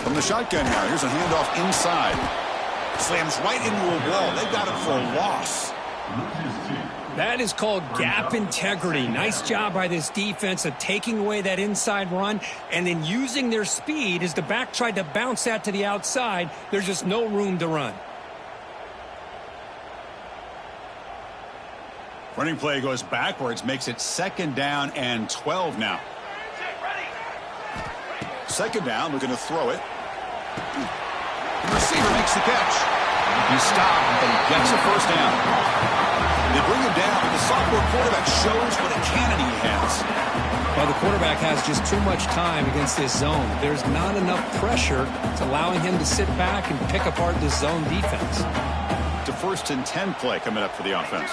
From the shotgun now, here's a handoff inside. Slams right into a wall. They got him for a loss. That is called gap integrity. Nice job by this defense of taking away that inside run and then using their speed as the back tried to bounce that to the outside. There's just no room to run. Running play goes backwards, makes it second down and 12 now. Second down, looking to throw it. The receiver makes the catch. He stopped, but he gets a first down. They bring him down, but the sophomore quarterback shows what a cannon he has. Well, the quarterback has just too much time against this zone. There's not enough pressure to allowing him to sit back and pick apart this zone defense. It's a 1st and 10 play coming up for the offense.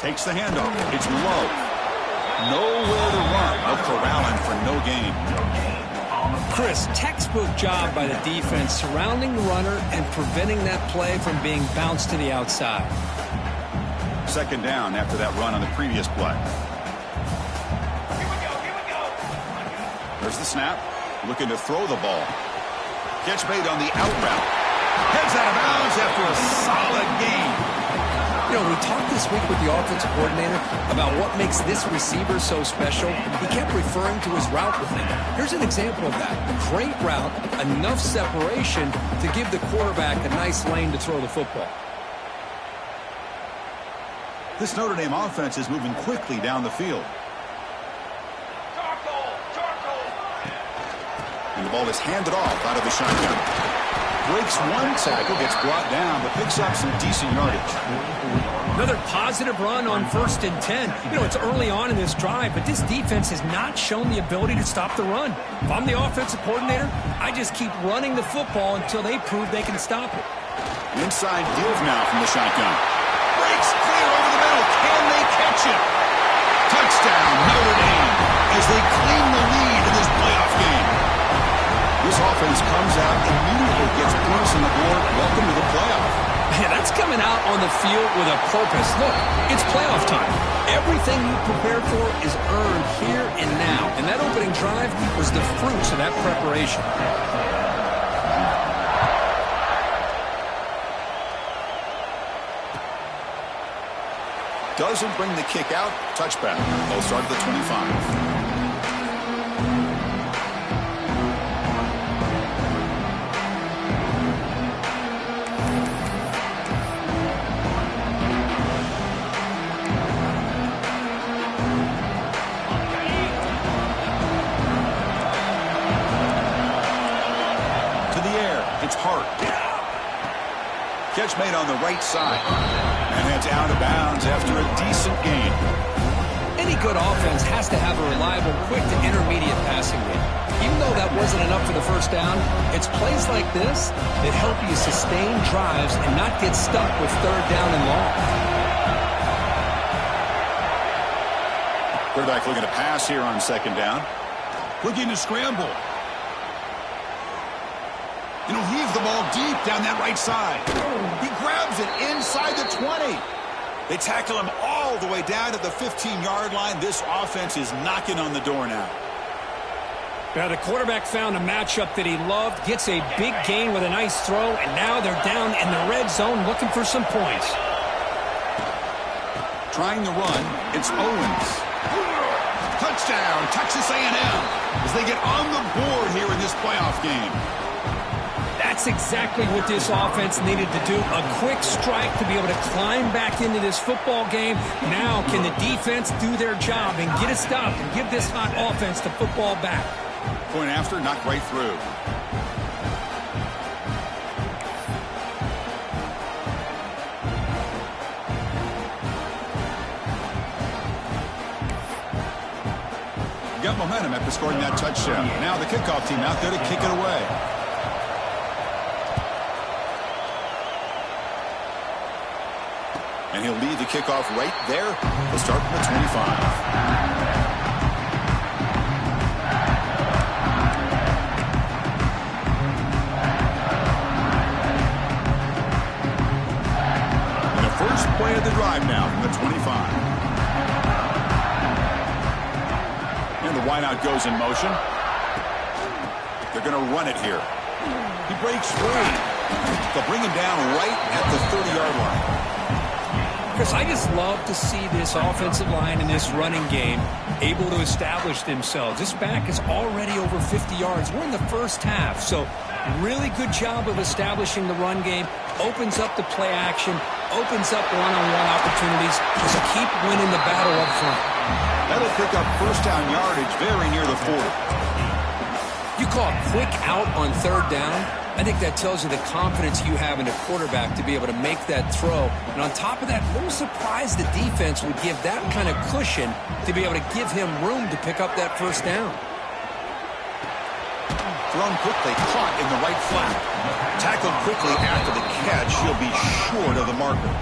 Takes the handoff. It's low. Nowhere to run. No corralling for no gain. Chris, textbook job by the defense surrounding the runner and preventing that play from being bounced to the outside. Second down after that run on the previous play. There's the snap. Looking to throw the ball. Catch made on the out route. Heads out of bounds after a solid gain. You know, we talked this week with the offensive coordinator about what makes this receiver so special. He kept referring to his route with him. Here's an example of that. Great route, enough separation to give the quarterback a nice lane to throw the football. This Notre Dame offense is moving quickly down the field. And the ball is handed off out of the shotgun. Breaks one tackle, gets brought down, but picks up some decent yardage. Another positive run on 1st and 10. You know, it's early on in this drive, but this defense has not shown the ability to stop the run. If I'm the offensive coordinator, I just keep running the football until they prove they can stop it. Inside give now from the shotgun. Breaks clear over the middle. Can they catch it? Touchdown, Notre Dame, as they claim the lead in this playoff game. This offense comes out immediately, gets points on the board. Welcome to the playoff. Yeah, that's coming out on the field with a purpose. Look, it's playoff time. Everything you prepared for is earned here and now. And that opening drive was the fruits of that preparation. Doesn't bring the kick out. Touchback. They'll start at the 25. Catch made on the right side. And heads out of bounds after a decent gain. Any good offense has to have a reliable, quick to intermediate passing game. Even though that wasn't enough for the first down, it's plays like this that help you sustain drives and not get stuck with 3rd down and long. Quarterback looking to pass here on 2nd down. Looking to scramble. And he'll heave the ball deep down that right side. He grabs it inside the 20. They tackle him all the way down to the 15-yard line. This offense is knocking on the door now. Now the quarterback found a matchup that he loved, gets a big gain with a nice throw, and now they're down in the red zone looking for some points. Trying the run, it's Owens. Touchdown, Texas A&M, as they get on the board here in this playoff game. That's exactly what this offense needed to do. A quick strike to be able to climb back into this football game. Now can the defense do their job and get it stopped and give this hot offense the football back? Point after, knocked right through. Got momentum after scoring that touchdown. Now the kickoff team out there to kick it away. And he'll lead the kickoff right there. He'll start from the 25. And the first play of the drive now from the 25. and the wideout goes in motion. They're going to run it here. He breaks free. They'll bring him down right at the 30-yard line. Chris, I just love to see this offensive line in this running game able to establish themselves. This back is already over 50 yards. We're in the first half, so really good job of establishing the run game. Opens up the play action, opens up one-on-one opportunities. Just keep winning the battle up front. That'll pick up first down yardage very near the 40. You call it quick out on third down. I think that tells you the confidence you have in a quarterback to be able to make that throw. And on top of that, a little surprised the defense would give that kind of cushion to be able to give him room to pick up that first down. Thrown quickly, caught in the right flat. Tackled quickly after the catch. He'll be short of the marker.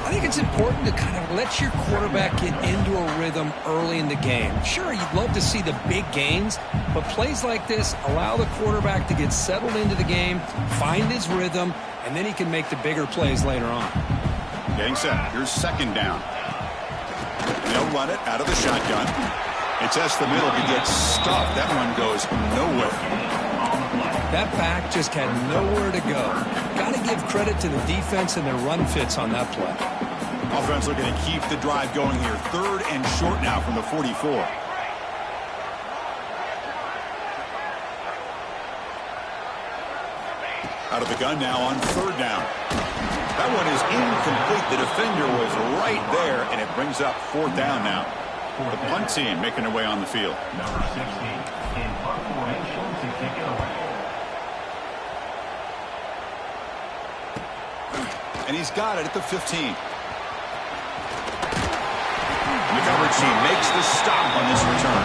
I think it's important to kind of let your quarterback get into a rhythm early in the game. Sure, you'd love to see the big gains, but plays like this allow the quarterback to get settled into the game, find his rhythm, and then he can make the bigger plays later on. Getting set. Here's second down. They'll run it out of the shotgun. It tests the middle. He gets stuffed. That one goes nowhere. That back just had nowhere to go. Got to give credit to the defense and their run fits on that play. Offense looking to keep the drive going here. Third and short now from the 44. Out of the gun now on third down. That one is incomplete. The defender was right there, and it brings up fourth down now. The punt team making their way on the field. Number 16 in punt formation to kick it away. And he's got it at the 15. The coverage team makes the stop on this return.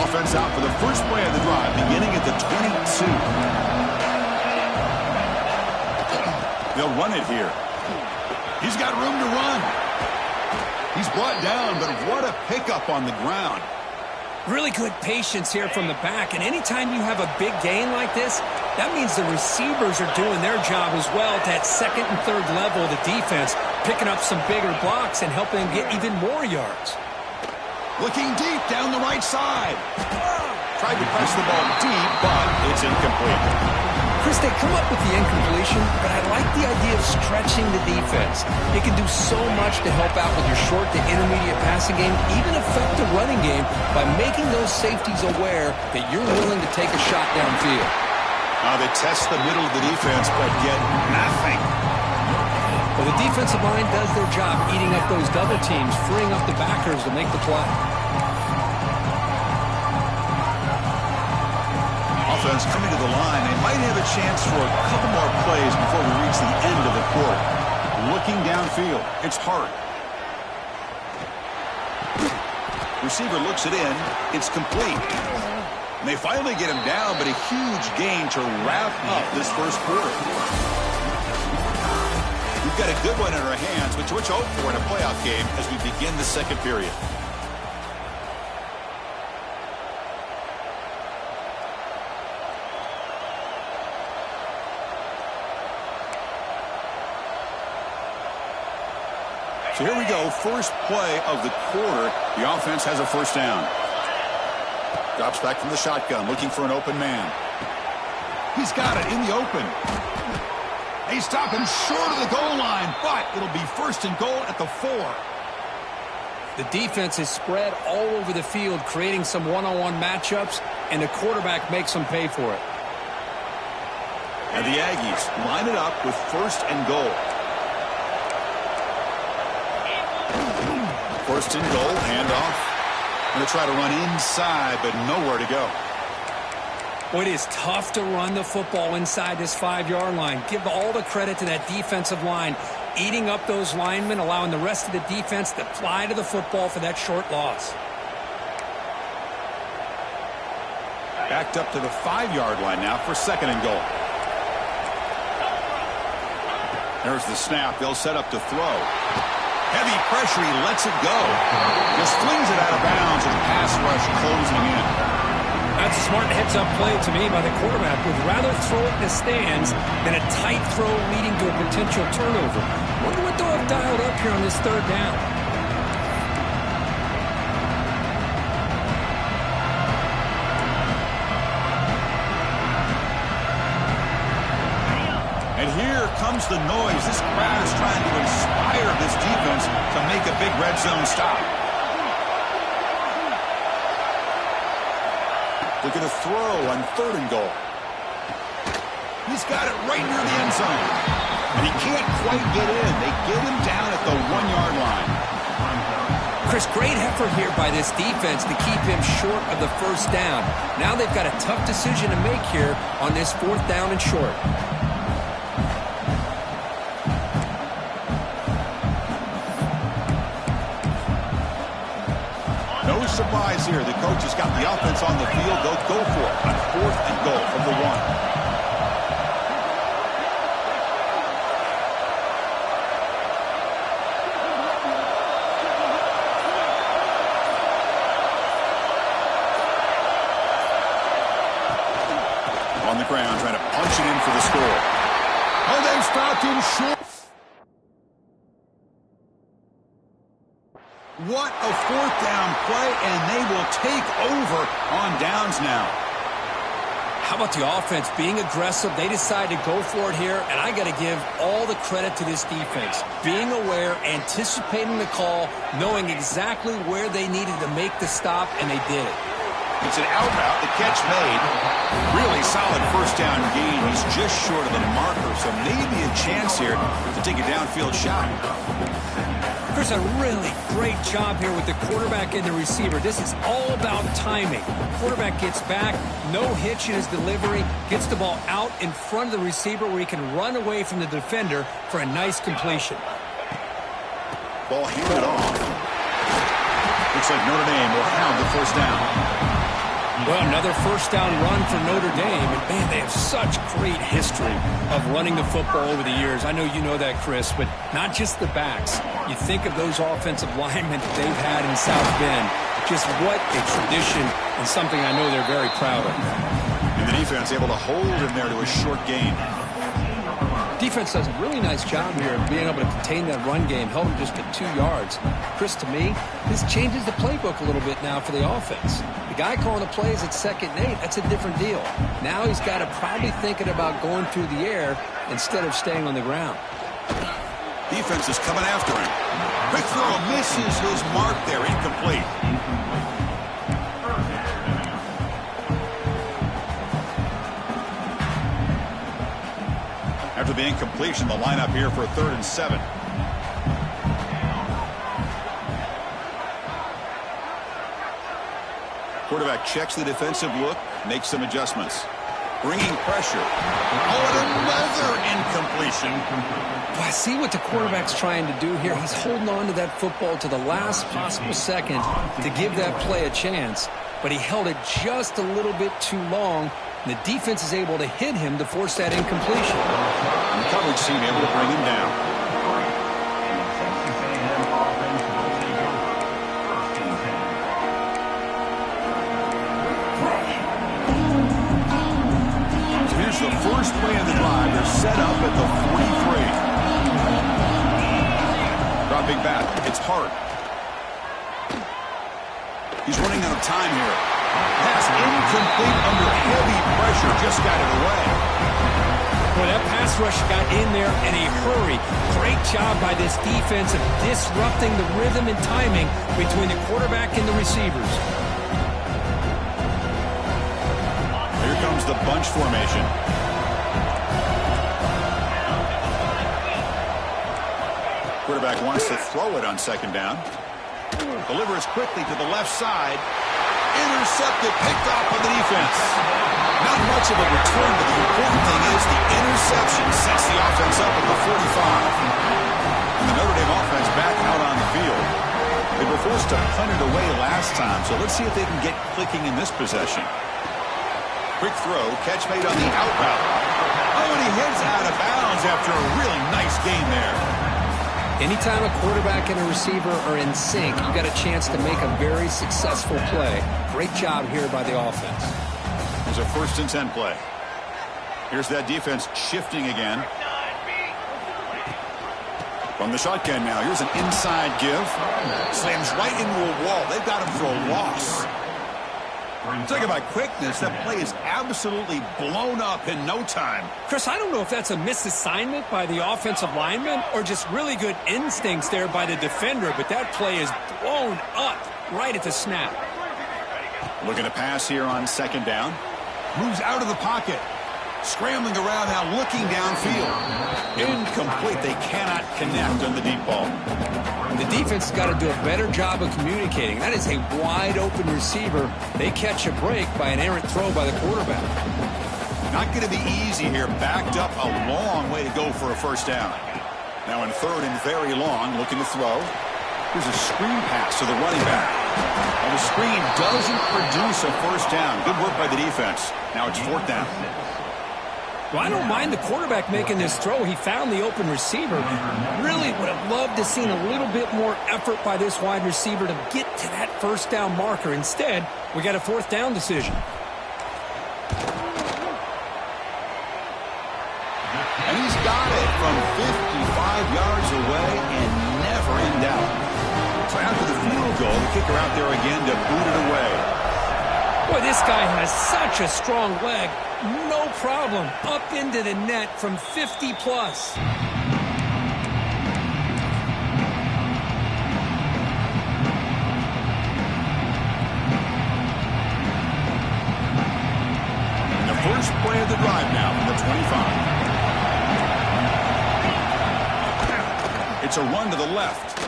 Offense out for the first play of the drive, beginning at the 22. They'll run it here. He's got room to run. He's brought down, but what a pickup on the ground. Really good patience here from the back, and anytime you have a big gain like this, that means the receivers are doing their job as well at that second and third level of the defense, picking up some bigger blocks and helping them get even more yards. Looking deep down the right side. Tried to press the ball deep, but it's incomplete. Chris, they come up with the incompletion, but I like the idea of stretching the defense. It can do so much to help out with your short to intermediate passing game, even affect the running game by making those safeties aware that you're willing to take a shot downfield. Now they test the middle of the defense, but get nothing. Well, the defensive line does their job eating up those double teams, freeing up the backers to make the play. Offense coming to the line. They might have a chance for a couple more plays before we reach the end of the quarter. Looking downfield. It's hard. Receiver looks it in. It's complete. And they finally get him down, but a huge gain to wrap up this first quarter. We've got a good one in our hands, which we're hoping for in a playoff game as we begin the second period. So here we go, first play of the quarter. The offense has a first down. Drops back from the shotgun, looking for an open man. He's got it in the open. They stop him short of the goal line, but it'll be first and goal at the 4. The defense is spread all over the field, creating some one-on-one matchups, and the quarterback makes them pay for it. And the Aggies line it up with first and goal. First and goal, handoff. Going to try to run inside, but nowhere to go. Well, it is tough to run the football inside this 5-yard line. Give all the credit to that defensive line, eating up those linemen, allowing the rest of the defense to fly to the football for that short loss. Backed up to the 5-yard line now for second and goal. There's the snap. They'll set up to throw. Heavy pressure, he lets it go. Just flings it out of bounds and pass rush closing in. That's a smart heads-up play to me by the quarterback. Would rather throw it in the stands than a tight throw leading to a potential turnover. Wonder what they'll have dialed up here on this third down. And here comes the noise. This crowd is trying to inspire this defense to make a big red zone stop. They're going to throw on 3rd and goal. He's got it right near the end zone. And he can't quite get in. They get him down at the 1-yard line. Chris, great effort here by this defense to keep him short of the first down. Now they've got a tough decision to make here on this 4th down and short. No surprise here. The coach has got the offense on the field. They'll go for it on 4th and goal from the 1. On the ground, trying to punch it in for the score. Oh, they stopped him short. What a 4th down play, and they will take over on downs now. How about the offense being aggressive? They decide to go for it here, and I got to give all the credit to this defense. Being aware, anticipating the call, knowing exactly where they needed to make the stop, and they did it. It's an out route, the catch made. Really solid 1st down gain. He's just short of the marker, so maybe a chance here to take a downfield shot. There's a really great job here with the quarterback and the receiver. This is all about timing. Quarterback gets back, no hitch in his delivery, gets the ball out in front of the receiver where he can run away from the defender for a nice completion. Ball handed off. Looks like Notre Dame will have the 1st down. Well, another 1st down run for Notre Dame. And, man, they have such great history of running the football over the years. I know you know that, Chris, but not just the backs. You think of those offensive linemen that they've had in South Bend. Just what a tradition and something I know they're very proud of. And the defense able to hold him there to a short gain. Defense does a really nice job here of being able to contain that run game. Held him just at 2 yards. Chris, to me, this changes the playbook a little bit now for the offense. The guy calling the plays at 2nd and 8, that's a different deal. Now he's got to probably thinking about going through the air instead of staying on the ground. Defense is coming after him. Quick throw misses his mark there, incomplete. After the incompletion, the lineup here for 3rd and 7. Quarterback checks the defensive look, makes some adjustments. Bringing pressure. Oh, and another incompletion. Well, I see what the quarterback's trying to do here. He's holding on to that football to the last possible second to give that play a chance. But he held it just a little bit too long. And the defense is able to hit him to force that incompletion. And the coverage team able to bring him down. The first play of the drive, they're set up at the 43. Dropping back, it's Hart. He's running out of time here. Pass incomplete under heavy pressure, just got it away. Well, that pass rush got in there in a hurry. Great job by this defense of disrupting the rhythm and timing between the quarterback and the receivers. Here comes the bunch formation. Quarterback wants to throw it on 2nd down. Delivers quickly to the left side. Intercepted, picked off by the defense. Not much of a return, but the important thing is the interception sets the offense up at the 45. And the Notre Dame offense back out on the field. They were forced to punt it away last time, so let's see if they can get clicking in this possession. Quick throw, catch made on the out route. Oh, and he heads out of bounds after a really nice game there. Anytime a quarterback and a receiver are in sync, you got a chance to make a very successful play. Great job here by the offense. Here's a 1st and 10 play. Here's that defense shifting again. From the shotgun now, here's an inside give. Slams right into a wall. They've got him for a loss. Talking about quickness, that play is absolutely blown up in no time. Chris, I don't know if that's a misassignment by the offensive lineman or just really good instincts there by the defender, but that play is blown up right at the snap. Looking to pass here on 2nd down. Moves out of the pocket. Scrambling around now, looking downfield. Incomplete. They cannot connect on the deep ball. The defense has got to do a better job of communicating. That is a wide-open receiver. They catch a break by an errant throw by the quarterback. Not going to be easy here. Backed up a long way to go for a 1st down. Now in 3rd and very long, looking to throw. Here's a screen pass to the running back. And the screen doesn't produce a 1st down. Good work by the defense. Now it's 4th down. Well, I don't mind the quarterback making this throw. He found the open receiver. Really would have loved to seen a little bit more effort by this wide receiver to get to that 1st down marker. Instead, we got a 4th down decision. And he's got it from 55 yards away and never in doubt. So after the field goal, the kicker out there again to boot it away. Boy, this guy has such a strong leg. No problem. Up into the net from 50 plus. And the first play of the drive now from the 25. It's a run to the left.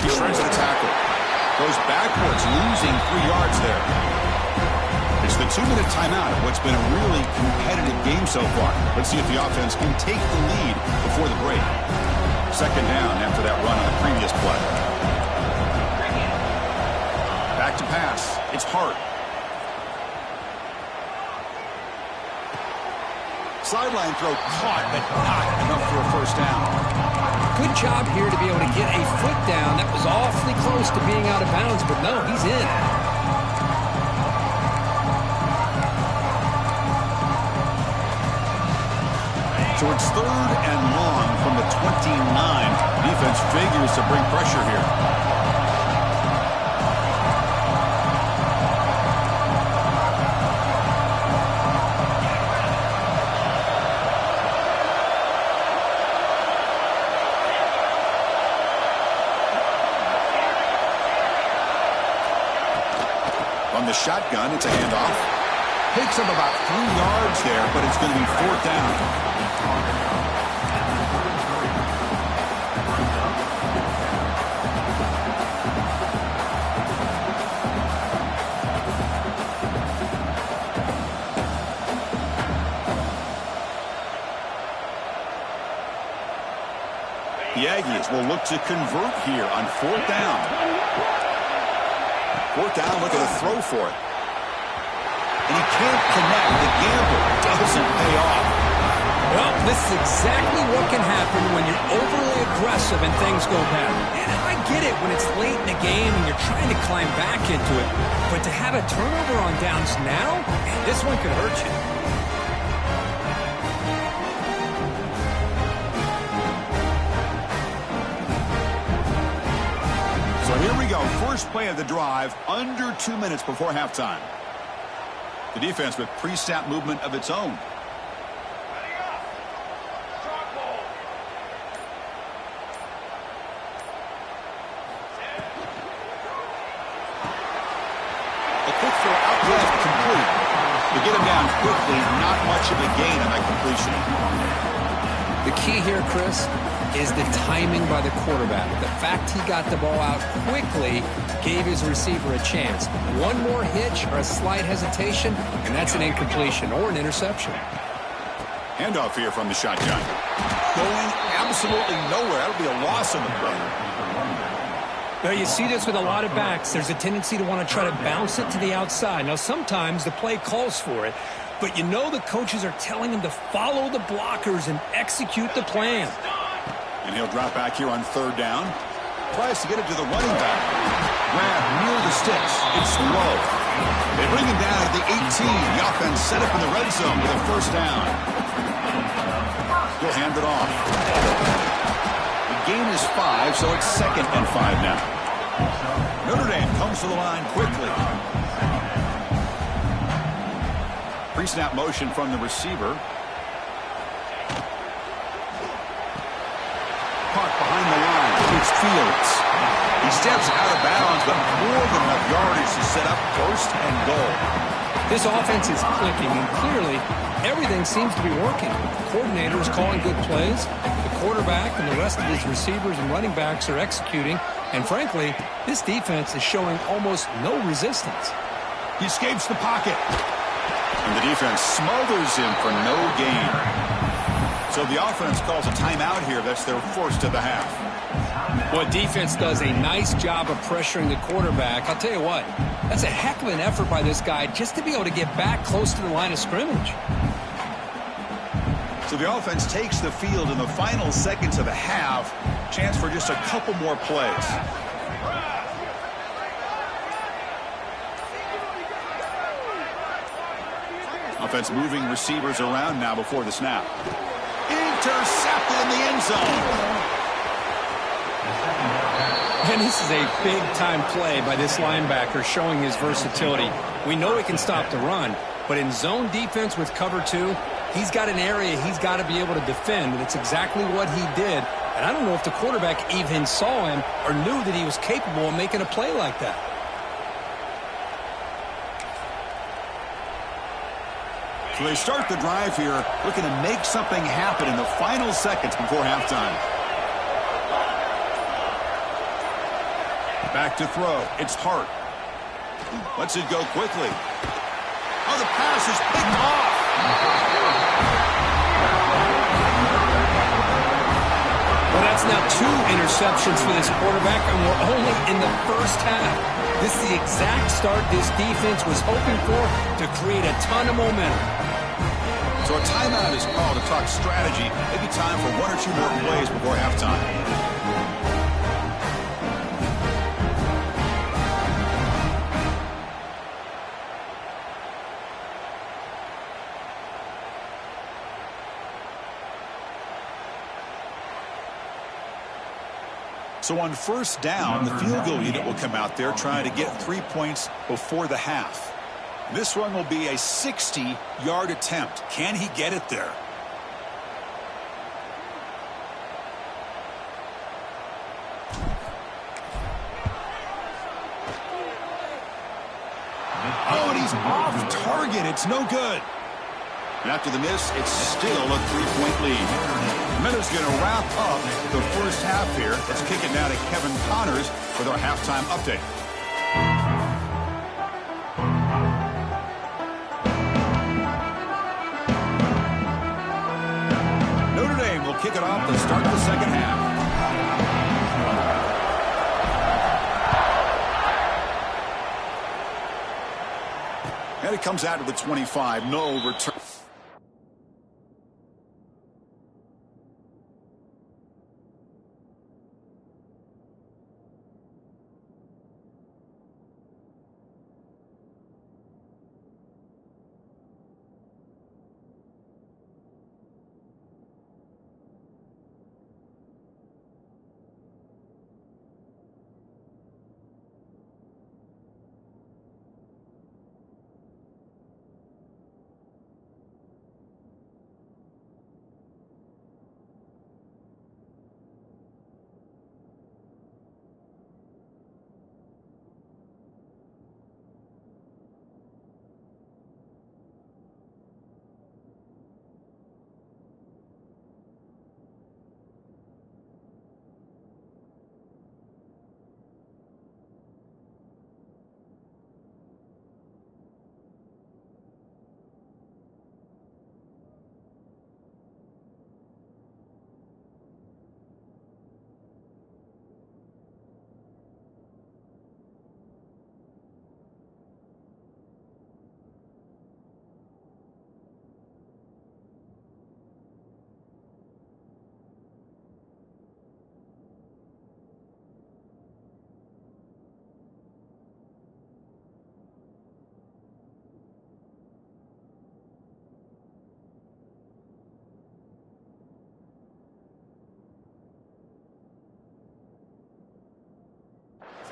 He shreds the tackle. Goes backwards, losing 3 yards there. It's the 2-minute timeout of what's been a really competitive game so far. Let's see if the offense can take the lead before the break. 2nd down after that run on the previous play. Back to pass. It's Hart. Sideline throw caught, but not enough for a 1st down. Good job here to be able to get a foot down. That was awfully close to being out of bounds, but no, he's in. So it's 3rd and long from the 29. Defense figures to bring pressure here. On the shotgun, it's a handoff. Picks up about 3 yards there, but it's going to be 4th down. The Aggies will look to convert here on 4th down. 4th down, look at a throw for it. And he can't connect. The gamble doesn't pay off. Well, this is exactly what can happen when you're overly aggressive and things go bad. And I get it when it's late in the game and you're trying to climb back into it. But to have a turnover on downs now, man, this one could hurt you. So here we go. First play of the drive, under 2 minutes before halftime. The defense with pre-snap movement of its own. A quick throw out left, complete. To get him down quickly, not much of a gain on that completion. The key here, Chris, is the timing by the quarterback. The fact he got the ball out quickly gave his receiver a chance. One more hitch or a slight hesitation, and that's an incompletion or an interception. Handoff here from the shotgun. Going absolutely nowhere. That'll be a loss on the play. Now, you see this with a lot of backs. There's a tendency to want to try to bounce it to the outside. Now, sometimes the play calls for it, but you know the coaches are telling them to follow the blockers and execute the plan. And he'll drop back here on third down. Tries to get it to the running back. Grab near the sticks. It's low. They bring him down at the 18. The offense set up in the red zone with a first down. He'll hand it off. The gain is 5, so it's 2nd and 5 now. Notre Dame comes to the line quickly. Pre-snap motion from the receiver. Caught behind the line. It's Fields. He steps out of bounds, but more than enough yardage to set up 1st and goal. This offense is clicking, and clearly everything seems to be working. The coordinator is calling good plays. The quarterback and the rest of his receivers and running backs are executing. And frankly, this defense is showing almost no resistance. He escapes the pocket. And the defense smothers him for no gain. So the offense calls a timeout here. That's their 1st of the half. Well, defense does a nice job of pressuring the quarterback. I'll tell you what, that's a heck of an effort by this guy just to be able to get back close to the line of scrimmage. So the offense takes the field in the final seconds of the half. Chance for just a couple more plays. Offense moving receivers around now before the snap. Intercepted in the end zone. And this is a big-time play by this linebacker showing his versatility. We know he can stop the run, but in zone defense with cover 2, he's got an area he's got to be able to defend, and it's exactly what he did. And I don't know if the quarterback even saw him or knew that he was capable of making a play like that. So they start the drive here, looking to make something happen in the final seconds before halftime. Back to throw. It's Hart. Lets it go quickly. Oh, the pass is picked off. Well, that's now 2 interceptions for this quarterback, and we're only in the first half. This is the exact start this defense was hoping for to create a ton of momentum. So a timeout is called to talk strategy. Maybe time for 1 or 2 more plays before halftime. So on first down, the field goal unit will come out there trying to get 3 points before the half. This one will be a 60-yard attempt. Can he get it there? Oh, and he's off target. It's no good. And after the miss, it's still a 3-point lead. Miller's going to wrap up the first half here. Let's kick it now to Kevin Connors with our halftime update. Notre Dame will kick it off to start the second half. And it comes out to the 25. No return.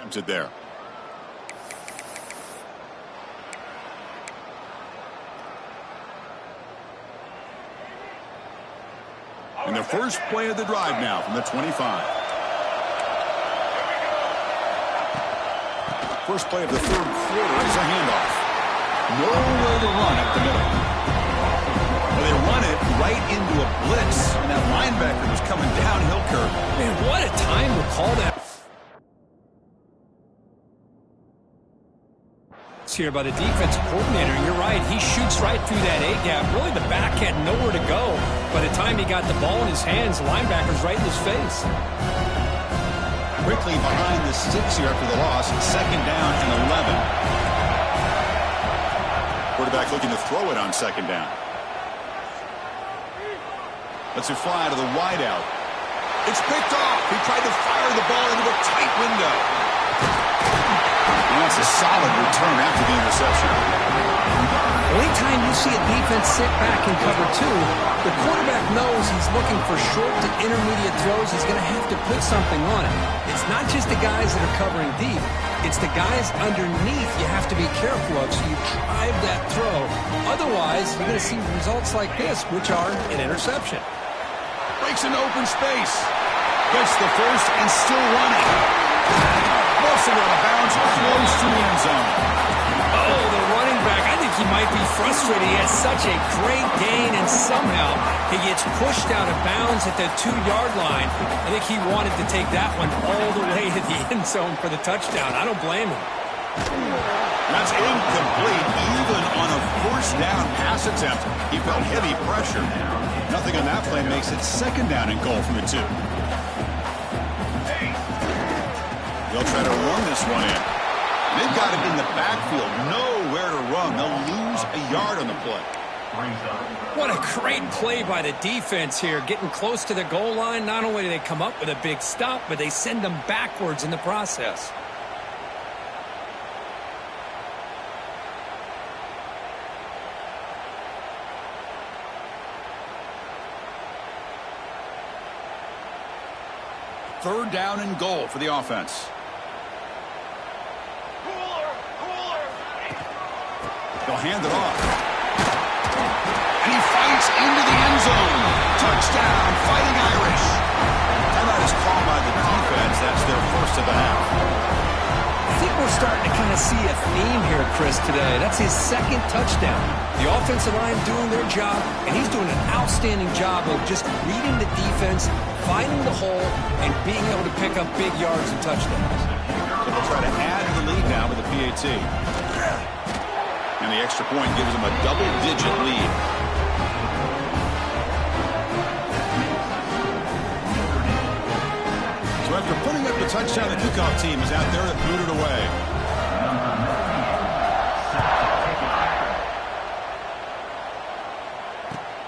Attempted there. And the first play of the drive now from the 25. First play of the third quarter is a handoff. Nowhere to run up the middle. Well, they run it right into a blitz, and that linebacker was coming downhill, Kirk. Man, what a time to call that. It's here by the defense coordinator, and you're right. He shoots right through that A-gap. Really, the back had nowhere to go. By the time he got the ball in his hands, the linebacker's right in his face. Quickly behind the sticks here after the loss. Second down and 11. Quarterback looking to throw it on second down. Lets it fly to the wideout. It's picked off. He tried to fire the ball into a tight window. And that's a solid return after the interception. Anytime you see a defense sit back in cover two, the quarterback knows he's looking for short to intermediate throws. He's going to have to put something on it. It's not just the guys that are covering deep. It's the guys underneath you have to be careful of, so you drive that throw. Otherwise, you're going to see results like this, which are an interception. Breaks an open space. Gets the first and still running. Moves it out of bounds, close to the end zone. Oh, the running back. I think he might be frustrated. He has such a great gain, and somehow he gets pushed out of bounds at the 2-yard line. I think he wanted to take that one all the way to the end zone for the touchdown. I don't blame him. That's incomplete. Even on a first down pass attempt, he felt heavy pressure. Nothing on that play makes it second down and goal from the 2. They'll try to run this one in. They've got it in the backfield. Nowhere to run. They'll lose a yard on the play. What a great play by the defense here. Getting close to the goal line, not only do they come up with a big stop, but they send them backwards in the process. Third down and goal for the offense. They'll hand it off. And he fights into the end zone. Touchdown, Fighting Irish. Timeout is called by the defense. That's their first of the half. I think we're starting to kind of see a theme here, Chris, today. That's his second touchdown. The offensive line doing their job, and he's doing an outstanding job of just reading the defense, finding the hole, and being able to pick up big yards and touchdowns. So they'll try to add to the lead now with the PAT. And the extra point gives them a double-digit lead. So after putting up the touchdown, the kickoff team is out there to boot it away.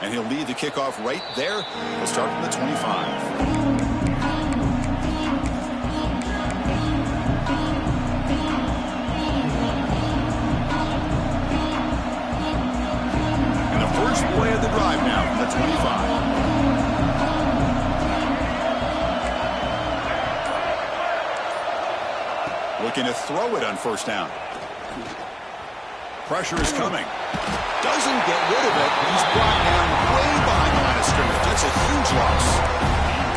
And he'll lead the kickoff right there. We'll start from the 25. Play of the drive now from the 25. Looking to throw it on first down. Pressure is coming. Doesn't get rid of it. He's brought down way behind the line of scrimmage. That's a huge loss.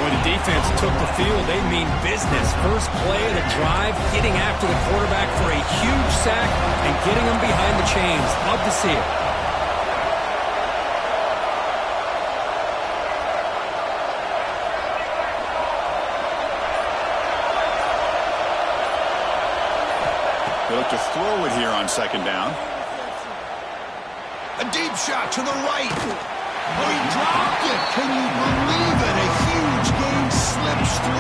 When the defense took the field, they mean business. First play of the drive, getting after the quarterback for a huge sack and getting him behind the chains. Love to see it. They look to throw it here on second down. A deep shot to the right. Oh, he dropped it. Can you believe it? A huge gain slips through